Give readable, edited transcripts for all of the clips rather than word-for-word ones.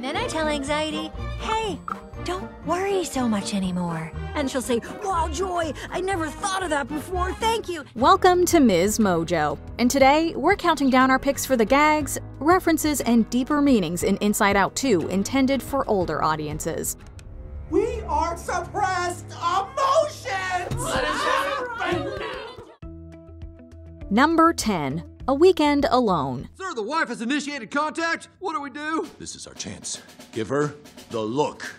And then I tell Anxiety, hey, don't worry so much anymore. And she'll say, wow, Joy, I never thought of that before, thank you. Welcome to MsMojo, and today we're counting down our picks for the gags, references, and deeper meanings in Inside Out 2 intended for older audiences. We are suppressed emotions! Let us have it right now! Number 10. A Weekend Alone. Sir, the wife has initiated contact. What do we do? This is our chance. Give her the look.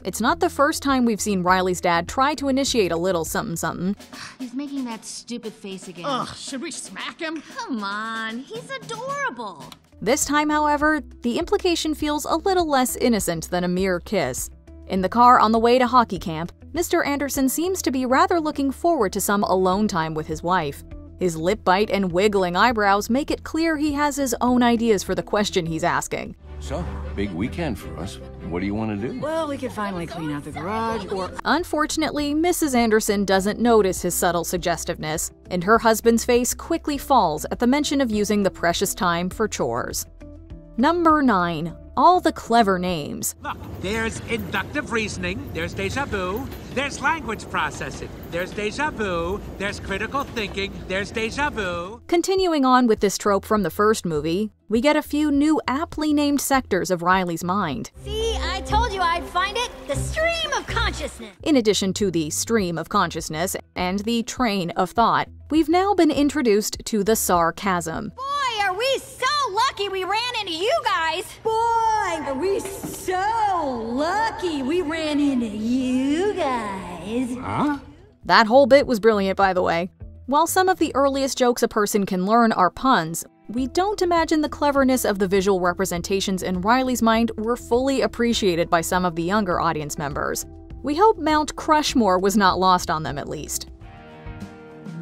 It's not the first time we've seen Riley's dad try to initiate a little something-something. He's making that stupid face again. Ugh, should we smack him? Come on, he's adorable. This time, however, the implication feels a little less innocent than a mere kiss. In the car on the way to hockey camp, Mr. Anderson seems to be rather looking forward to some alone time with his wife. His lip bite and wiggling eyebrows make it clear he has his own ideas for the question he's asking. So, big weekend for us. What do you want to do? Well, we could finally clean out the garage, or... Unfortunately, Mrs. Anderson doesn't notice his subtle suggestiveness, and her husband's face quickly falls at the mention of using the precious time for chores. Number 9. All the clever names. Look, there's inductive reasoning, there's déjà vu, there's language processing, there's déjà vu, there's critical thinking, there's déjà vu. Continuing on with this trope from the first movie, we get a few new aptly named sectors of Riley's mind. See, I told you I'd find it. The stream of consciousness. In addition to the stream of consciousness and the train of thought, we've now been introduced to the sarcasm. Boy, are we so lucky we ran into you guys. Boy, are we so lucky we ran into you guys. Huh? That whole bit was brilliant, by the way. While some of the earliest jokes a person can learn are puns, we don't imagine the cleverness of the visual representations in Riley's mind were fully appreciated by some of the younger audience members. We hope Mount Crushmore was not lost on them, at least.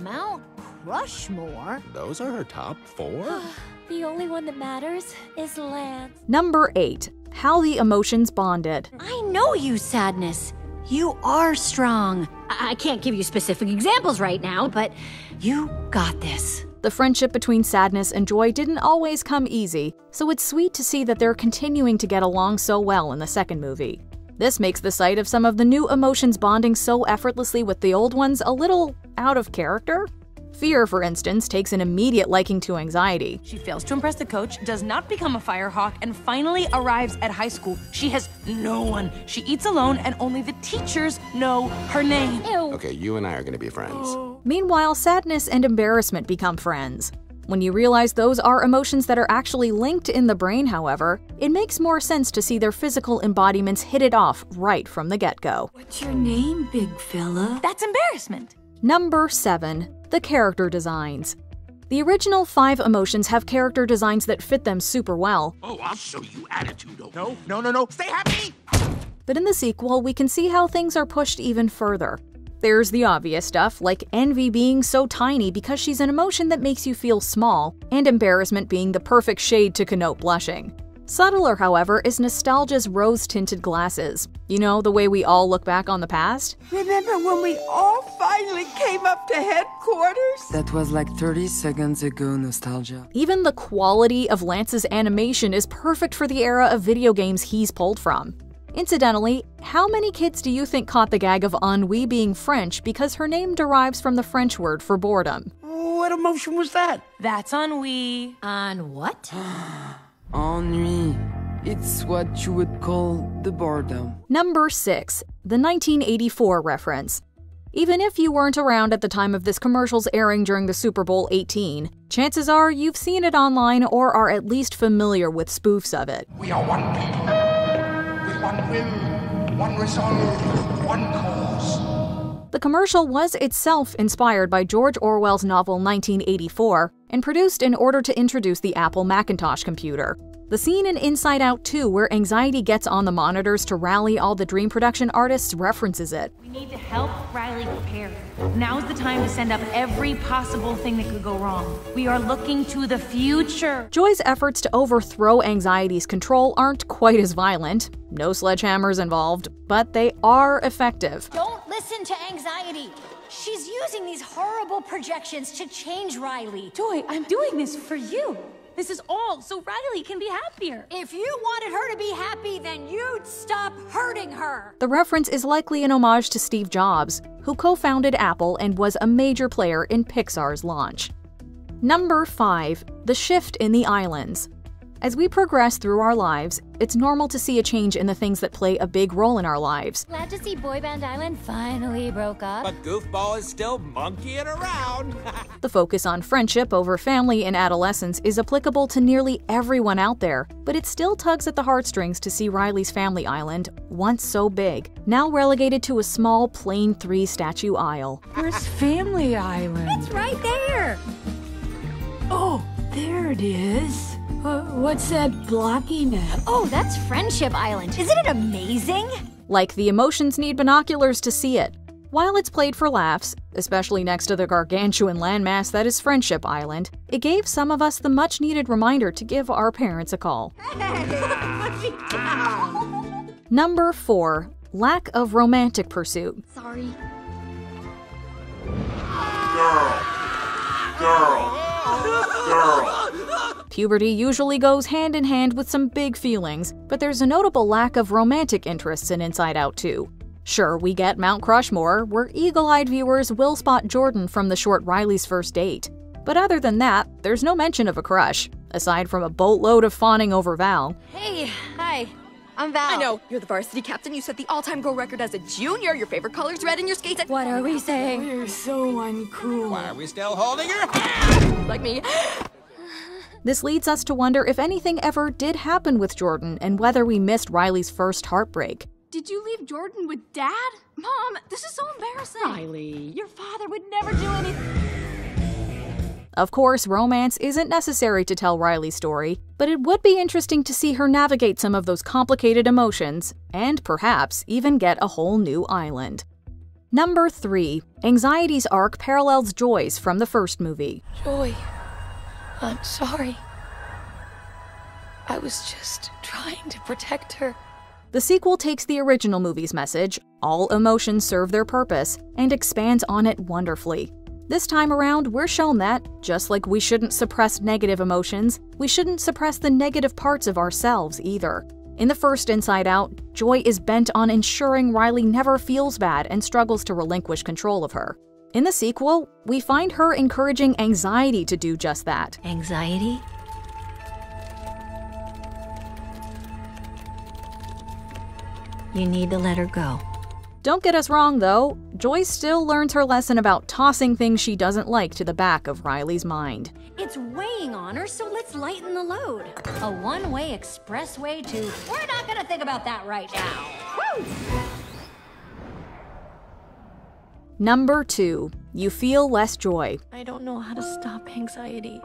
Mount Crushmore? Those are her top 4? The only one that matters is Lance. Number 8. How the Emotions Bonded. I know you, Sadness. You are strong. I can't give you specific examples right now, but you got this. The friendship between Sadness and Joy didn't always come easy, so it's sweet to see that they're continuing to get along so well in the second movie. This makes the sight of some of the new emotions bonding so effortlessly with the old ones a little out of character. Fear, for instance, takes an immediate liking to Anxiety. She fails to impress the coach, does not become a firehawk, and finally arrives at high school. She has no one. She eats alone, and only the teachers know her name. Ew. Okay, you and I are gonna be friends. Meanwhile, Sadness and Embarrassment become friends. When you realize those are emotions that are actually linked in the brain, however, it makes more sense to see their physical embodiments hit it off right from the get-go. What's your name, big fella? That's embarrassment. Number 7. The character designs. The original 5 emotions have character designs that fit them super well. Oh, I'll show you attitude. No, stay happy! But in the sequel, we can see how things are pushed even further. There's the obvious stuff, like envy being so tiny because she's an emotion that makes you feel small, and embarrassment being the perfect shade to connote blushing. Subtler, however, is nostalgia's rose-tinted glasses. You know, the way we all look back on the past? Remember when we all finally came up to headquarters? That was like 30 seconds ago, nostalgia. Even the quality of Lance's animation is perfect for the era of video games he's pulled from. Incidentally, how many kids do you think caught the gag of Ennui being French because her name derives from the French word for boredom? What emotion was that? That's ennui. On what? Ennui. It's what you would call the boredom. Number 6. The 1984 reference. Even if you weren't around at the time of this commercial's airing during the Super Bowl 18, chances are you've seen it online or are at least familiar with spoofs of it. We are one people, with one will, one resolve, one cause. The commercial was itself inspired by George Orwell's novel 1984 and produced in order to introduce the Apple Macintosh computer. The scene in Inside Out 2 where Anxiety gets on the monitors to rally all the Dream production artists references it. We need to help Riley prepare. Now's the time to send up every possible thing that could go wrong. We are looking to the future. Joy's efforts to overthrow Anxiety's control aren't quite as violent. No sledgehammers involved, but they are effective. Don't listen to Anxiety. She's using these horrible projections to change Riley. Joy, I'm doing this for you. This is all so Riley can be happier. If you wanted her to be happy, then you'd stop hurting her. The reference is likely an homage to Steve Jobs, who co-founded Apple and was a major player in Pixar's launch. Number 5. The shift in the islands. As we progress through our lives, it's normal to see a change in the things that play a big role in our lives. Glad to see Boy Band Island finally broke up. But Goofball is still monkeying around. The focus on friendship over family in adolescence is applicable to nearly everyone out there, but it still tugs at the heartstrings to see Riley's family island, once so big, now relegated to a small, plain 3-statue isle. Where's Family Island? It's right there. Oh, there it is. What's that blockiness? Oh, that's Friendship Island. Isn't it amazing? Like the emotions need binoculars to see it. While it's played for laughs, especially next to the gargantuan landmass that is Friendship Island, it gave some of us the much-needed reminder to give our parents a call. Number 4. Lack of romantic pursuit. Sorry. Girl. Puberty usually goes hand in hand with some big feelings, but there's a notable lack of romantic interests in Inside Out 2. Sure, we get Mount Crushmore, where eagle-eyed viewers will spot Jordan from the short Riley's first date. But other than that, there's no mention of a crush, aside from a boatload of fawning over Val. Hey, hi. I'm Val. I know, you're the varsity captain. You set the all-time goal record as a junior. Your favorite color's red and your skates. What are we saying? We're so uncool. Why are we still holding her hand? Like me. This leads us to wonder if anything ever did happen with Jordan and whether we missed Riley's first heartbreak. Did you leave Jordan with Dad? Mom, this is so embarrassing. Riley, your father would never do anything. Of course, romance isn't necessary to tell Riley's story, but it would be interesting to see her navigate some of those complicated emotions, and perhaps even get a whole new island. Number 3. Anxiety's arc parallels Joy's from the first movie. Joy, I'm sorry. I was just trying to protect her. The sequel takes the original movie's message, all emotions serve their purpose, and expands on it wonderfully. This time around, we're shown that, just like we shouldn't suppress negative emotions, we shouldn't suppress the negative parts of ourselves either. In the first Inside Out, Joy is bent on ensuring Riley never feels bad and struggles to relinquish control of her. In the sequel, we find her encouraging Anxiety to do just that. Anxiety? You need to let her go. Don't get us wrong, though. Joy still learns her lesson about tossing things she doesn't like to the back of Riley's mind. It's weighing on her, so let's lighten the load. A one-way expressway to... We're not gonna think about that right now. Woo! Number 2. You feel less joy. I don't know how to stop anxiety.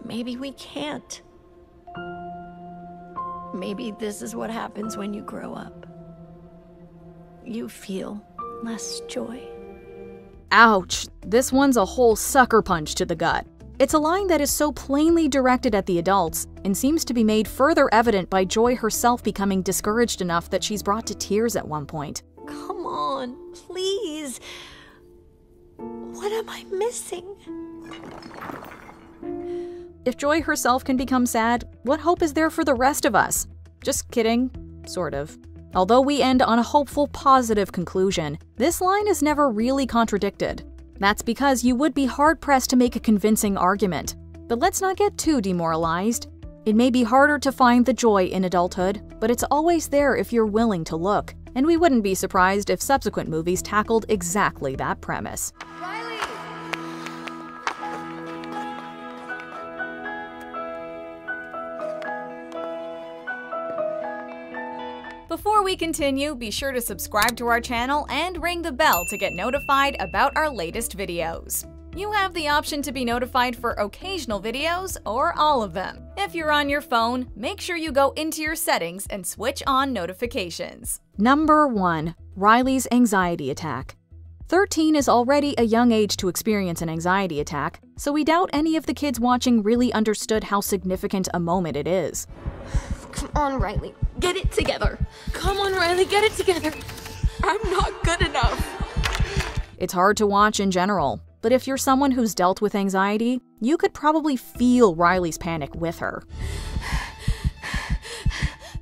Maybe we can't. Maybe this is what happens when you grow up. You feel less joy. Ouch! This one's a whole sucker punch to the gut. It's a line that is so plainly directed at the adults and seems to be made further evident by Joy herself becoming discouraged enough that she's brought to tears at one point. Come on, please. What am I missing? If Joy herself can become sad, what hope is there for the rest of us? Just kidding, sort of. Although we end on a hopeful, positive conclusion, this line is never really contradicted. That's because you would be hard-pressed to make a convincing argument. But let's not get too demoralized. It may be harder to find the joy in adulthood, but it's always there if you're willing to look. And we wouldn't be surprised if subsequent movies tackled exactly that premise. Before we continue, be sure to subscribe to our channel and ring the bell to get notified about our latest videos. You have the option to be notified for occasional videos or all of them. If you're on your phone, make sure you go into your settings and switch on notifications. Number 1. Riley's anxiety attack. 13 is already a young age to experience an anxiety attack, so we doubt any of the kids watching really understood how significant a moment it is. Come on, Riley. Get it together. Come on, Riley. Get it together. I'm not good enough. It's hard to watch in general. but if you're someone who's dealt with anxiety, you could probably feel Riley's panic with her.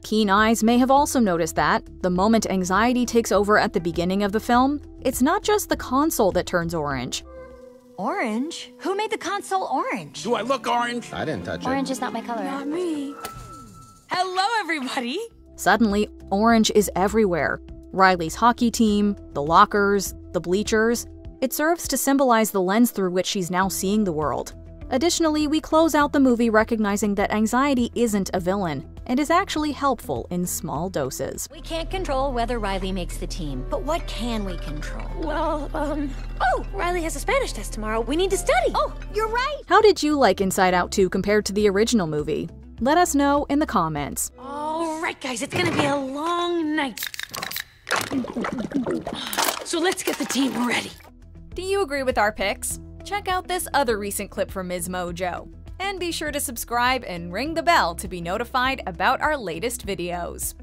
Keen eyes may have also noticed that, the moment anxiety takes over at the beginning of the film, it's not just the console that turns orange. Orange? Who made the console orange? Do I look orange? I didn't touch it. Orange is not my color. Not me. Hello, everybody! Suddenly, orange is everywhere. Riley's hockey team, the lockers, the bleachers. It serves to symbolize the lens through which she's now seeing the world. Additionally, we close out the movie recognizing that anxiety isn't a villain, and is actually helpful in small doses. We can't control whether Riley makes the team, but what can we control? Well, oh, Riley has a Spanish test tomorrow. We need to study. Oh, you're right! How did you like Inside Out 2 compared to the original movie? Let us know in the comments. All right, guys, it's gonna be a long night. So let's get the team ready. Do you agree with our picks? Check out this other recent clip from MsMojo. And be sure to subscribe and ring the bell to be notified about our latest videos.